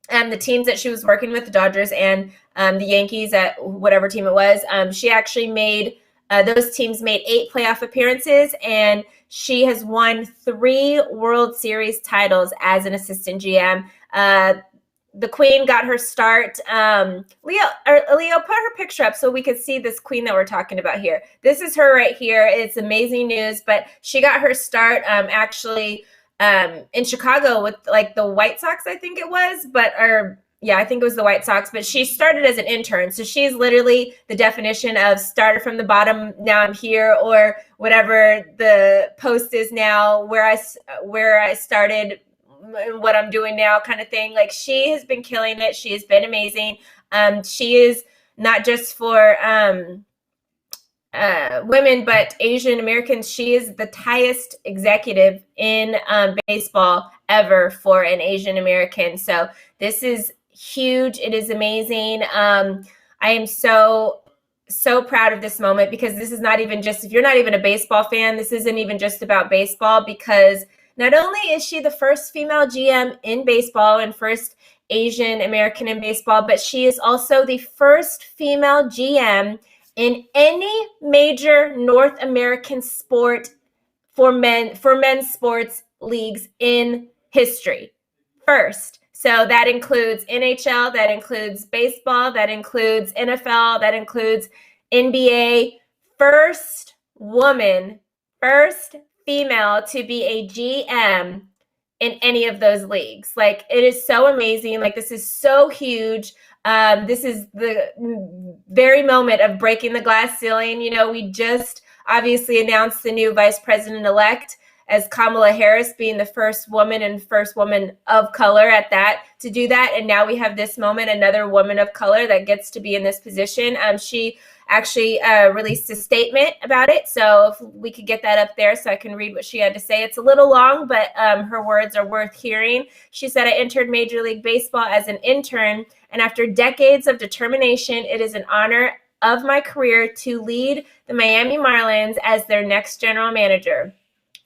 the teams that she was working with, the Dodgers and the Yankees at whatever team it was, she actually made, those teams made 8 playoff appearances, and she has won 3 World Series titles as an assistant GM. The Queen got her start. Leo, put her picture up so we could see this Queen that we're talking about here. This is her right here. It's amazing news, but she got her start actually in Chicago with like the White Sox, I think it was, I think it was the White Sox, but she started as an intern. So she's literally the definition of started from the bottom, now I'm here, or whatever the post is now, where I started, what I'm doing now kind of thing. Like, she has been killing it. She has been amazing. She is not just for women, but Asian Americans. She is the highest executive in baseball ever for an Asian American. So this is huge. It is amazing. I am so proud of this moment, because this is not even just, if you're not even a baseball fan, this isn't even just about baseball, because not only is she the first female GM in baseball and first Asian American in baseball, but she is also the first female GM in any major North American sport for men's sports leagues in history. First. So that includes NHL, that includes baseball, that includes NFL, that includes NBA. First woman, first female to be a GM in any of those leagues. Like, it is so amazing. Like, this is so huge. This is the very moment of breaking the glass ceiling. You know, we just obviously announced the new vice president-elect as Kamala Harris being the first woman and first woman of color at that to do that. And now we have this moment, another woman of color that gets to be in this position. She actually released a statement about it. So if we could get that up there so I can read what she had to say. It's a little long, but her words are worth hearing. She said, "I entered Major League Baseball as an intern, and after decades of determination, it is an honor of my career to lead the Miami Marlins as their next general manager.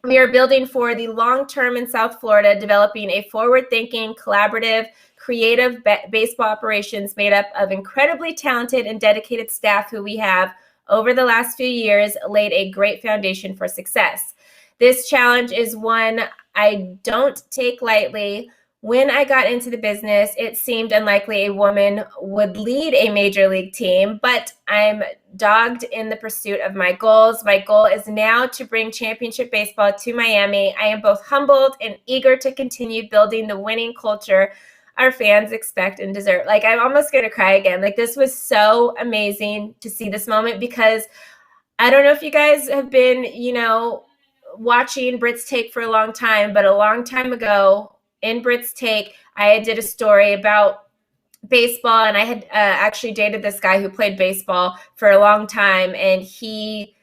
We are building for the long term in South Florida, developing a forward-thinking, collaborative, creative baseball operations made up of incredibly talented and dedicated staff who we have, over the last few years, laid a great foundation for success. This challenge is one I don't take lightly. When I got into the business, it seemed unlikely a woman would lead a major league team, but I'm dogged in the pursuit of my goals. My goal is now to bring championship baseball to Miami. I am both humbled and eager to continue building the winning culture our fans expect and deserve." Like, I'm almost going to cry again. Like, this was so amazing to see this moment, because I don't know if you guys have been, watching Brit's Take for a long time, but a long time ago, in Brit's Take, I did a story about baseball, and I had actually dated this guy who played baseball for a long time, and he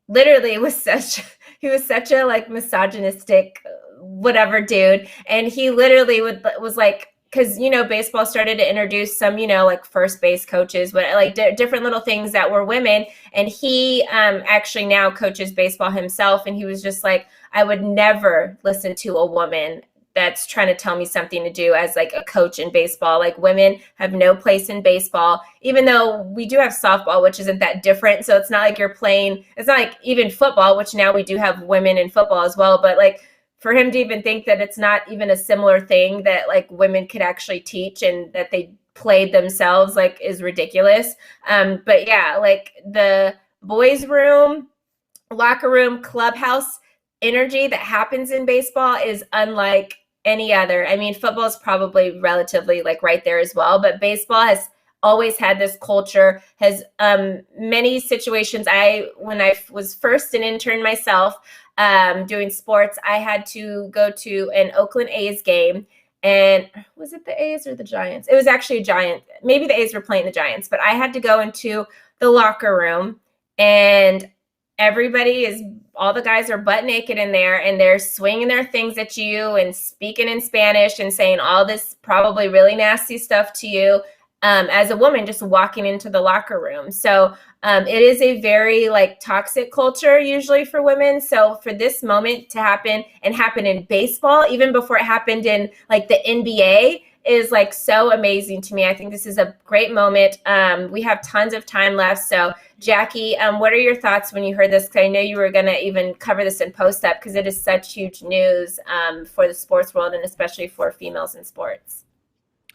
literally was such a like misogynistic whatever dude, and he literally was like, because baseball started to introduce some like first base coaches, but like different little things that were women, and he actually now coaches baseball himself, and he was just like, I would never listen to a woman that's trying to tell me something to do as like a coach in baseball. Like, women have no place in baseball, even though we do have softball, which isn't that different. So it's not like it's not like even football, which now we do have women in football as well. But like, for him to even think that it's not even a similar thing that like women could actually teach and that they played themselves, like, is ridiculous. But yeah, like, the boys' room, locker room, clubhouse energy that happens in baseball is unlike any other. I mean, football is probably relatively like right there as well, but baseball has always had this culture, has many situations. When I was first an intern myself, doing sports, I had to go to an Oakland A's game. And was it the A's or the Giants? It was actually a Giant. Maybe the A's were playing the Giants, but I had to go into the locker room, and all the guys are butt naked in there, and they're swinging their things at you and speaking in Spanish and saying all this probably really nasty stuff to you as a woman just walking into the locker room. So it is a very like toxic culture usually for women. So for this moment to happen and happen in baseball, even before it happened in like the NBA, is like so amazing to me. I think this is a great moment. We have tons of time left. So Jackie, what are your thoughts when you heard this? Because I know you were going to even cover this in post-up because it is such huge news for the sports world and especially for females in sports.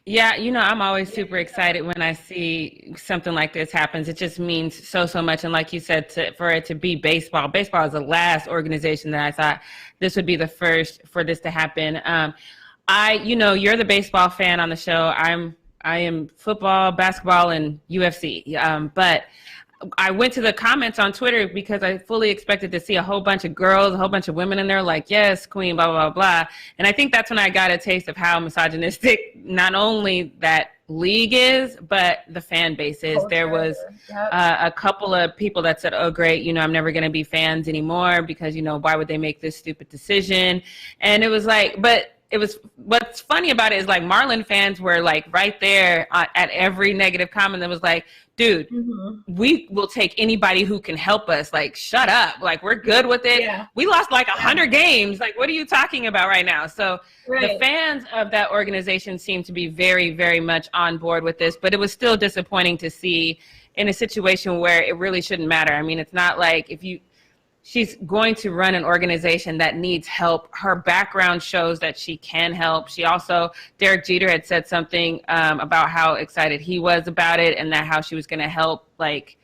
Yeah, I'm always super excited when I see something like this happens. It just means so much. And like you said, for it to be baseball is the last organization that I thought this would be the first for this to happen. You're the baseball fan on the show. I am football, basketball, and UFC. But I went to the comments on Twitter because I fully expected to see a whole bunch of girls, a whole bunch of women in there like, yes, queen, blah, blah, blah. And I think that's when I got a taste of how misogynistic not only that league is, but the fan base is. There was a couple of people that said, oh, great, I'm never going to be fans anymore because, why would they make this stupid decision? And it was like, what's funny about it is like Marlin fans were like right there at every negative comment that was like, dude, we will take anybody who can help us. Like, shut up. Like, we're good with it. Yeah. We lost like 100 games. Like, what are you talking about right now? So the fans of that organization seem to be very, very much on board with this, but it was still disappointing to see in a situation where it really shouldn't matter. I mean, it's not like she's going to run an organization that needs help. Her background shows that she can help. Derek Jeter had said something about how excited he was about it and that how she was going to help like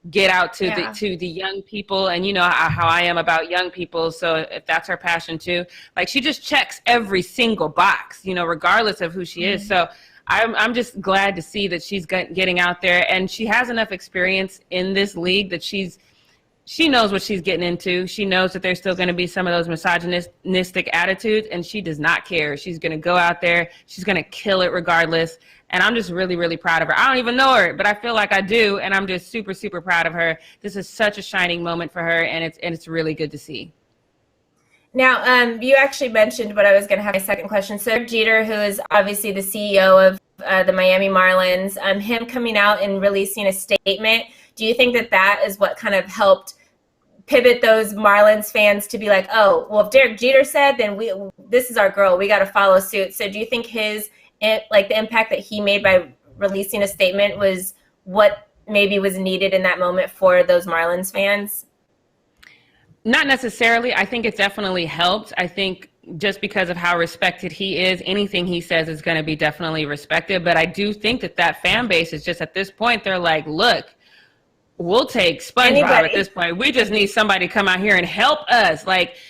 get out to the young people. And how I am about young people. So if that's her passion too, like she just checks every single box, regardless of who she is. So I'm just glad to see that she's getting out there and she has enough experience in this league that she knows what she's getting into. She knows that there's still going to be some of those misogynistic attitudes, and she does not care. She's going to go out there. She's going to kill it regardless. And I'm just really, really proud of her. I don't even know her, but I feel like I do, and I'm just super, super proud of her. This is such a shining moment for her, and it's really good to see. Now, you actually mentioned what I was going to have my second question. So Jeter, who is obviously the CEO of the Miami Marlins, him coming out and releasing a statement, do you think that is what kind of helped pivot those Marlins fans to be like, oh, well, if Derek Jeter said, then this is our girl. We got to follow suit. So do you think the impact that he made by releasing a statement was what maybe was needed in that moment for those Marlins fans? Not necessarily. I think it definitely helped. I think just because of how respected he is, anything he says is going to be definitely respected. But I do think that fan base is just at this point, they're like, look, we'll take SpongeBob at this point. We just need somebody to come out here and help us.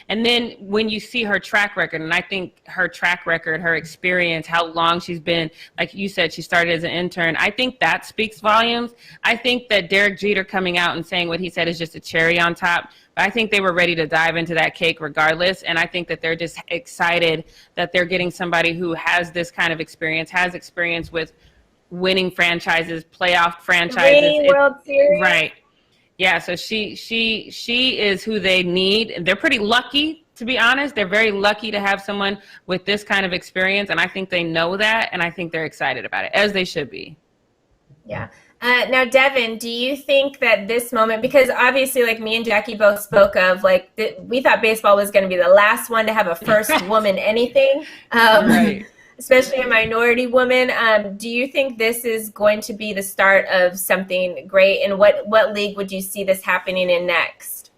And then when you see her track record, and I think her track record, her experience, how long she's been, like you said, she started as an intern. I think that speaks volumes. I think that Derek Jeter coming out and saying what he said is just a cherry on top. But I think they were ready to dive into that cake regardless. And I think that they're just excited that they're getting somebody who has this kind of experience, has experience with winning franchises, playoff franchises. Winning World Series. Right. Yeah, so she is who they need. They're pretty lucky, to be honest. They're very lucky to have someone with this kind of experience, and I think they know that, and I think they're excited about it, as they should be. Yeah. Now, Devin, do you think that this moment, because obviously, like me and Jackie both spoke of, we thought baseball was going to be the last one to have a first woman anything. Right. Especially a minority woman. Do you think this is going to be the start of something great? And what league would you see this happening in next?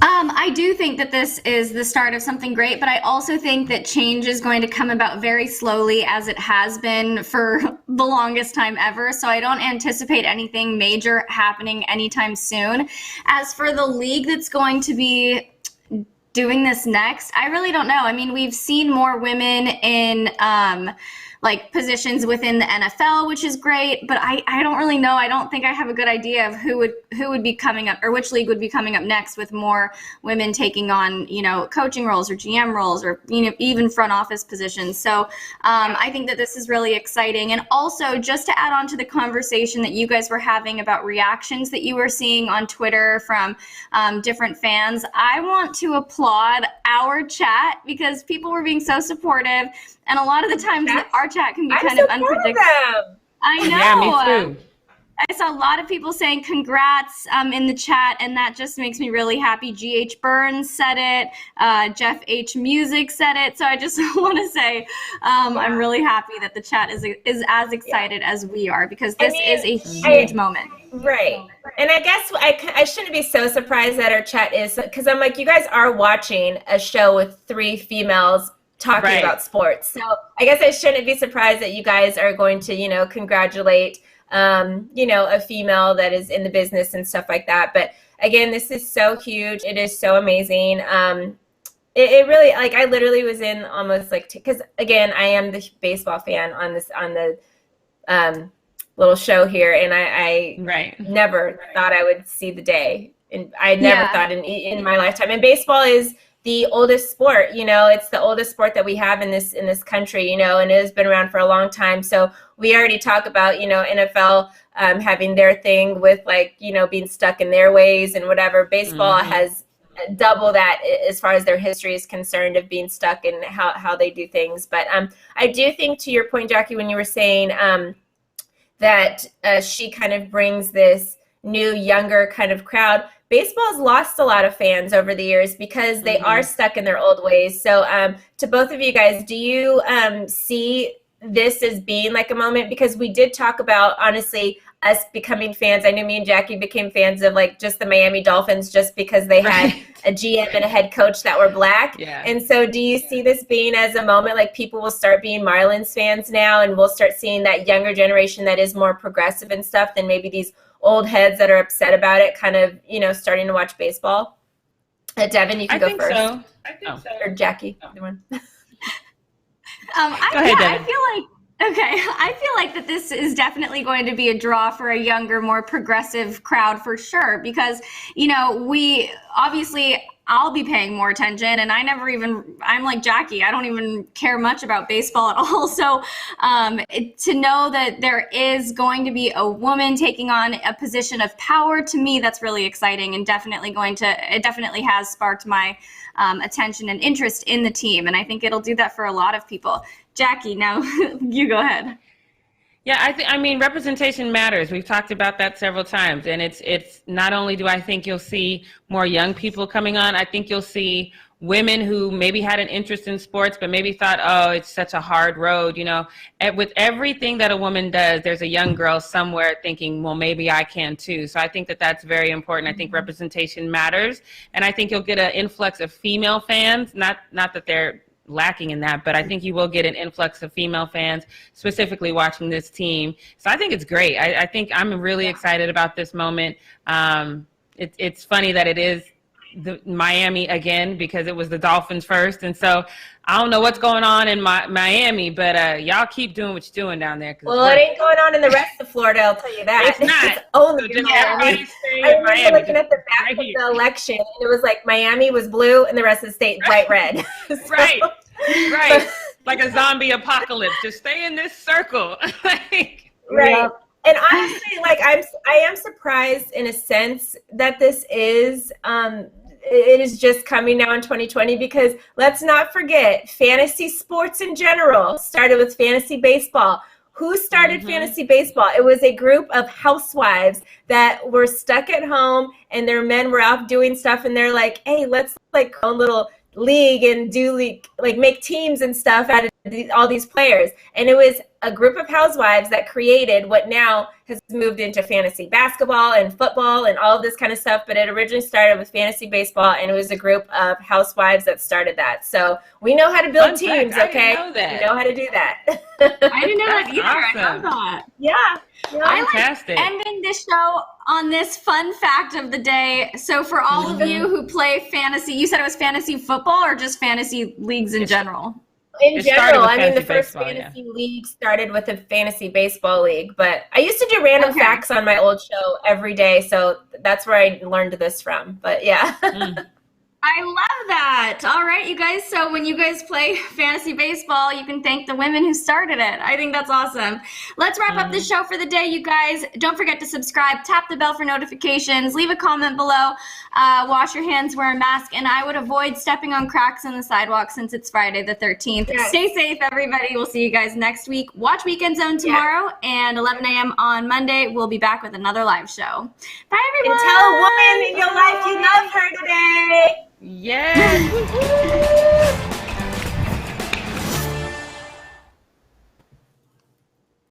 I do think that this is the start of something great, but I also think that change is going to come about very slowly, as it has been for the longest time ever. So I don't anticipate anything major happening anytime soon. As for the league that's going to be doing this next, I really don't know. I mean, we've seen more women in like positions within the NFL, which is great. But I don't really know. I don't think I have a good idea of who would be coming up, or which league would be coming up next with more women taking on, coaching roles or GM roles, or even front office positions. So I think that this is really exciting. And also, just to add on to the conversation that you guys were having about reactions that you were seeing on Twitter from different fans, I want to applaud our chat, because people were being so supportive, and a lot of the times our chat can be kind of unpredictable. I know. Yeah, me too. I saw a lot of people saying congrats in the chat, and that just makes me really happy. G.H. Burns said it. Jeff H. Music said it. So I just want to say I'm really happy that the chat is as excited as we are, because this is a huge moment. Right. And I guess I shouldn't be so surprised that our chat is, because I'm like, you guys are watching a show with 3 females talking about sports. So I guess I shouldn't be surprised that you guys are going to, congratulate a female that is in the business and stuff like that. But again, this is so huge. It is so amazing. It really, like, I literally was in almost like, because again, I am the baseball fan on the little show here, and I never thought I would see the day, and I never thought in my lifetime. And baseball is the oldest sport, it's the oldest sport that we have in this country, and it has been around for a long time. So we already talk about, NFL having their thing with, like, being stuck in their ways and whatever. Baseball has double that as far as their history is concerned, of being stuck in how they do things. But I do think, to your point, Jackie, when you were saying that she kind of brings this new, younger kind of crowd, baseball's lost a lot of fans over the years because they are stuck in their old ways. So to both of you guys, do you see this as being like a moment? Because we did talk about, honestly, us becoming fans. I know me and Jackie became fans of, like, just the Miami Dolphins just because they had a GM and a head coach that were Black. And so do you see this being as a moment, like, people will start being Marlins fans now, and we'll start seeing that younger generation that is more progressive and stuff than maybe these old heads that are upset about it kind of, starting to watch baseball? Devin, you can go first. I think so. Or Jackie, either one. I feel like that this is definitely going to be a draw for a younger, more progressive crowd for sure, because, we obviously, I'll be paying more attention, and I'm like Jackie, I don't even care much about baseball at all. So to know that there is going to be a woman taking on a position of power, to me, that's really exciting, and it definitely has sparked my attention and interest in the team. And I think it'll do that for a lot of people. Jackie, now you go ahead. Yeah, I mean, representation matters. We've talked about that several times, and it's not only do I think you'll see more young people coming on, I think you'll see women who maybe had an interest in sports, but maybe thought, oh, it's such a hard road, And with everything that a woman does, there's a young girl somewhere thinking, well, maybe I can too. So I think that that's very important. I think representation matters, and I think you'll get an influx of female fans, not that they're lacking in that, but I think you will get an influx of female fans specifically watching this team. So I think it's great. I think I'm really excited about this moment. It's funny that it is the Miami again, because it was the Dolphins first, and so I don't know what's going on in Miami, but y'all keep doing what you're doing down there. Well, it ain't going on in the rest of Florida, I'll tell you that. It's not. It's only so Miami. I remember Miami, looking at the back of the election, and it was like Miami was blue and the rest of the state bright red. Right. Like a zombie apocalypse. Just stay in this circle. Right. And honestly, like, I am surprised in a sense that this is it is just coming now in 2020, because let's not forget, fantasy sports in general started with fantasy baseball. Who started fantasy baseball? It was a group of housewives that were stuck at home, and their men were off doing stuff, and they're like, hey, let's like own little league and do like make teams and stuff out of all these players. And it was a group of housewives that created what now has moved into fantasy basketball and football and all of this kind of stuff. But it originally started with fantasy baseball, and it was a group of housewives that started that. So we know how to build teams, okay? We know how to do that. I didn't know that either. Awesome. I love that. Yeah. Fantastic. I like ending the show on this fun fact of the day. So for all of you who play fantasy, you said it was fantasy football or just fantasy leagues in general? In It started general, with I mean, the fantasy first baseball, fantasy league started with a fantasy baseball league, but I used to do random facts on my old show every day, so that's where I learned this from. But yeah. I love that. All right, you guys. So when you guys play fantasy baseball, you can thank the women who started it. I think that's awesome. Let's wrap up the show for the day, you guys. Don't forget to subscribe, tap the bell for notifications, leave a comment below, wash your hands, wear a mask, and I would avoid stepping on cracks in the sidewalk since it's Friday the 13th. Yes. Stay safe, everybody. We'll see you guys next week. Watch Weekend Zone tomorrow, and 11 a.m. on Monday. We'll be back with another live show. Bye, everyone. And tell a woman in your life you love her today. Yes.